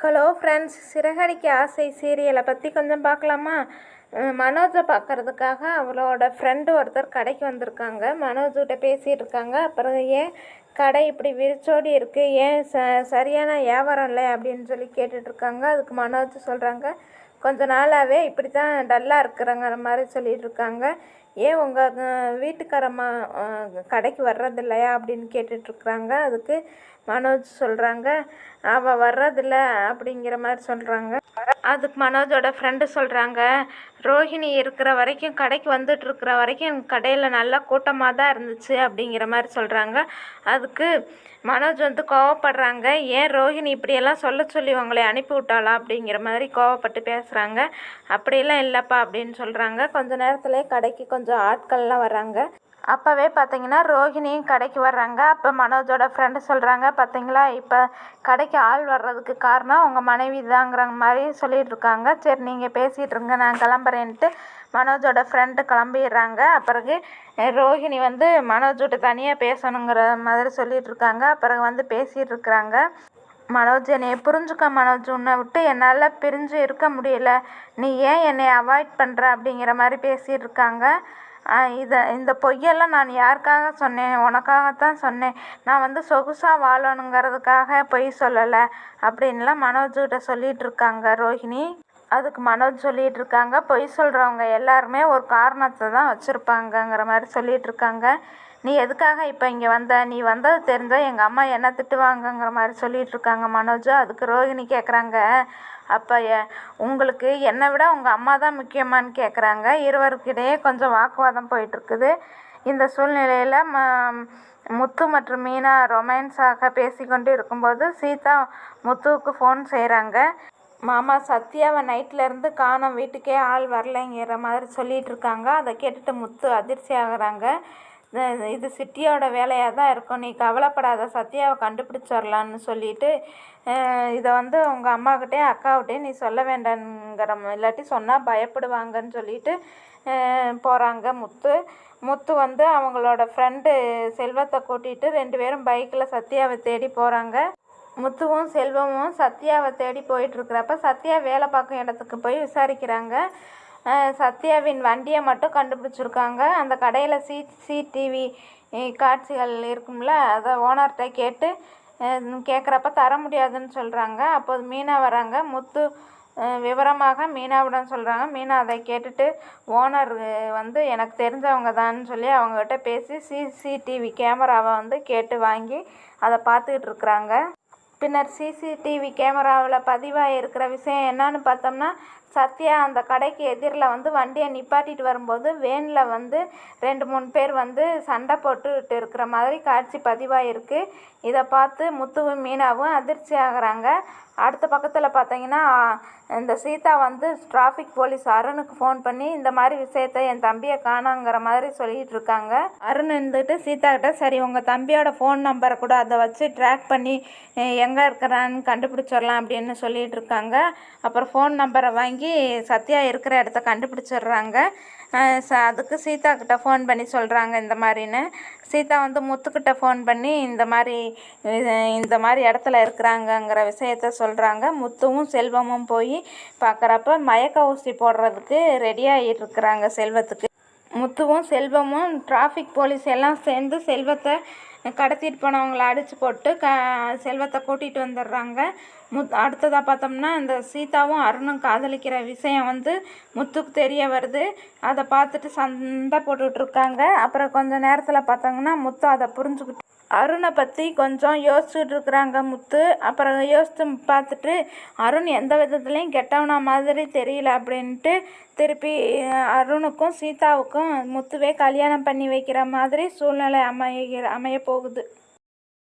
Hello friends, Siragadikka ஆசை சீரியலை பற்றி கொஞ்சம் பார்க்கலாமா? மனோஜை பார்க்கறதுக்காக அவளோட ஃப்ரெண்டு ஒருத்தர் கடைக்கு வந்திருக்காங்க. மனோஜ்கிட்ட பேசிகிட்டு இருக்காங்க. அப்புறம் ஏன் கடை இப்படி விரிச்சோடி இருக்குது, ஏன் சரியான வியாபாரம் இல்லை அப்படின்னு சொல்லி கேட்டுட்ருக்காங்க. அதுக்கு மனோஜ் சொல்கிறாங்க, கொஞ்ச நாளாகவே இப்படி தான் டல்லாக இருக்கிறங்கிற மாதிரி சொல்லிகிட்டு இருக்காங்க. ஏன் உங்கள் வீட்டுக்காரம்மா கடைக்கு வர்றதில்லையா அப்படின்னு கேட்டுட்ருக்குறாங்க. அதுக்கு மனோஜ் சொல்கிறாங்க, அவள் வர்றதில்ல அப்படிங்கிற மாதிரி சொல்கிறாங்க. அதுக்கு மனோஜோட ஃப்ரெண்டு சொல்கிறாங்க, ரோஹிணி இருக்கிற வரைக்கும் கடைக்கு வந்துட்டுருக்கிற வரைக்கும் கடையில் நல்லா கூட்டமாக தான் இருந்துச்சு அப்படிங்கிற மாதிரி சொல்கிறாங்க. அதுக்கு மனோஜ் கோவப்படுறாங்க, ஏன் ரோஹிணி இப்படியெல்லாம் சொல்லி உங்களை அனுப்பி விட்டாளா அப்படிங்கிற மாதிரி கோவப்பட்டு பேசுகிறாங்க. அப்படியெல்லாம் இல்லைப்பா அப்படின்னு சொல்கிறாங்க. கொஞ்ச நேரத்துலேயே கடைக்கு கொஞ்சம் ஆட்கள்லாம் வர்றாங்க. அப்போவே பார்த்தீங்கன்னா ரோஹிணியும் கடைக்கு வர்றாங்க. அப்போ மனோஜோட ஃப்ரெண்டு சொல்கிறாங்க, பார்த்தீங்களா இப்போ கடைக்கு ஆள் வர்றதுக்கு காரணம் உங்கள் மனைவி தாங்கிற மாதிரி சொல்லிகிட்ருக்காங்க. சரி நீங்கள் பேசிகிட்டு இருங்க, நான் கிளம்புறேன்ட்டு மனோஜோட ஃப்ரெண்டு கிளம்பிடுறாங்க. பிறகு ரோஹிணி மனோஜோட தனியாக பேசணுங்கிற மாதிரி சொல்லிகிட்ருக்காங்க. அப்புறம் பேசிகிட்டு இருக்கிறாங்க. மனோஜ், என்னையை புரிஞ்சுக்க மனோஜ், உன்னை விட்டு என்னால் பிரிஞ்சு இருக்க முடியல, நீ ஏன் என்னை அவாய்ட் பண்ணுற அப்படிங்கிற மாதிரி பேசிகிட்டு இருக்காங்க. இந்த பொய்யெல்லாம் நான் யாருக்காக சொன்னேன், உனக்காகத்தான் சொன்னேன். நான் சொகுசாக வாழணுங்கிறதுக்காக பொய் சொல்லலை அப்படின்லாம் மனோஜ்கிட்ட சொல்லிகிட்டு இருக்காங்க ரோஹிணி. அதுக்கு மனோஜ் சொல்லிகிட்டு இருக்காங்க, பொய் சொல்கிறவங்க எல்லாருமே ஒரு காரணத்தை தான் வச்சுருப்பாங்கங்கிற மாதிரி சொல்லிகிட்டு இருக்காங்க. நீ எதுக்காக இப்போ இங்கே நீ வந்தது தெரிஞ்சால் எங்கள் அம்மா என்ன திட்டுவாங்கங்கிற மாதிரி சொல்லிகிட்டு இருக்காங்க மனோஜ். அதுக்கு ரோஹிணி கேட்குறாங்க, அப்போ உங்களுக்கு என்னை விட உங்கள் அம்மா தான் முக்கியமானு கேட்குறாங்க. இருவருக்கிடையே கொஞ்சம் வாக்குவாதம் போயிட்டுருக்குது. இந்த சூழ்நிலையில் முத்து மற்றும் மீனா ரொமான்ஸாக பேசிக்கொண்டு இருக்கும்போது சீதா முத்துவுக்கு ஃபோன் செய்கிறாங்க. மாமா, சத்யாவை நைட்லேருந்து காணோம், வீட்டுக்கே ஆள் வரலைங்கிற மாதிரி சொல்லிகிட்டு இருக்காங்க. அதை கேட்டுட்டு முத்து அதிர்ச்சி ஆகுறாங்க. இது சிட்டியோட வேலையாக தான் இருக்கும், நீ கவலைப்படாத, சத்யாவை கண்டுபிடிச்சிடலான்னு சொல்லிட்டு இதை உங்கள் அம்மாக்கிட்டேயும் அக்காவிட்டையும் நீ சொல்ல வேண்டாங்கிற, இல்லாட்டி சொன்னால் பயப்படுவாங்கன்னு சொல்லிட்டு போகிறாங்க முத்து அவங்களோட ஃப்ரெண்டு செல்வத்தை கூட்டிகிட்டு 2 பேரும் பைக்கில் சத்யாவை தேடி போகிறாங்க. முத்துவும் செல்வமும் சத்யாவை தேடி போயிட்டுருக்கிறப்ப சத்யா வேலை பார்க்கும் இடத்துக்கு போய் விசாரிக்கிறாங்க. சத்யாவின் வண்டியை மட்டும் கண்டுபிடிச்சிருக்காங்க. அந்த கடையில் சிசிடிவி காட்சிகள் இருக்கும்ல, அதை ஓனர்கிட்ட கேட்குறப்ப தர முடியாதுன்னு சொல்கிறாங்க. அப்போது மீனா வராங்க. முத்து விவரமாக மீனாவிடம் சொல்கிறாங்க. மீனா அதை கேட்டுட்டு ஓனர் எனக்கு தெரிஞ்சவங்க தான் சொல்லி அவங்ககிட்ட பேசி சிசிடிவி கேமராவை கேட்டு வாங்கி அதை பார்த்துக்கிட்டு இருக்கிறாங்க. பின்னர் சிசிடிவி கேமராவில் பதிவாக இருக்கிற விஷயம் என்னன்னு பார்த்தோம்னா, சத்யா அந்த கடைக்கு எதிரில் வண்டியை நிப்பாட்டிட்டு வரும்போது வேனில் 2-3 பேர் சண்டை போட்டுக்கிட்டு இருக்கிற மாதிரி காட்சி பதிவாக இருக்குது. இதை பார்த்து முத்துவும் மீனாவும் அதிர்ச்சி ஆகுறாங்க. அடுத்த பக்கத்தில் பார்த்தீங்கன்னா இந்த சீதா டிராஃபிக் போலீஸ் அருணுக்கு ஃபோன் பண்ணி இந்த மாதிரி விஷயத்த என் தம்பியை காணாங்கிற மாதிரி சொல்லிகிட்டு இருக்காங்க. அருண் சீதா கிட்ட, சரி உங்கள் தம்பியோட ஃபோன் நம்பரை கூட அதை வச்சு ட்ராக் பண்ணி எங்கே இருக்கிறான்னு கண்டுபிடிச்சிடலாம் அப்படின்னு சொல்லிகிட்டு இருக்காங்க. அப்புறம் ஃபோன் நம்பரை வாங்கி சத்யா இருக்கிற இடத்த கண்டுபிடிச்சிடுறாங்க. அதுக்கு சீதா கிட்ட ஃபோன் பண்ணி சொல்கிறாங்க இந்த மாதிரின்னு. சீதா முத்துக்கிட்ட ஃபோன் பண்ணி இந்த மாதிரி இடத்துல இருக்கிறாங்கங்கிற விஷயத்த சொல்கிறாங்க. முத்துவும் செல்வமும் போய் பார்க்குறப்ப மயக்க ஊசி போடுறதுக்கு ரெடியாகிட்டு இருக்கிறாங்க செல்வத்துக்கு. முத்துவும் செல்வமும் டிராஃபிக் போலீஸ் எல்லாம் சேர்ந்து செல்வத்தை கடத்திட்டு போனவங்கள அடித்து போட்டு செல்வத்தை கூட்டிகிட்டு வந்துடுறாங்க. அடுத்ததாக பார்த்தோம்னா இந்த சீதாவும் அருணும் காதலிக்கிற விஷயம் முத்துக்கு தெரிய வருது. அதை பார்த்துட்டு சண்டை போட்டுட்ருக்காங்க. அப்புறம் கொஞ்சம் நேரத்தில் பார்த்தோங்கன்னா முத்து அதை புரிஞ்சுக்கிட்டு அருணை பற்றி கொஞ்சம் யோசிச்சுட்டு இருக்கிறாங்க முத்து. அப்புறம் யோசித்து பார்த்துட்டு அருண் எந்த விதத்துலேயும் கெட்டவனா மாதிரி தெரியல அப்படின்ட்டு திருப்பி அருணுக்கும் சீதாவுக்கும் முத்துவே கல்யாணம் பண்ணி வைக்கிற மாதிரி சூழ்நிலை அமைய போகுது.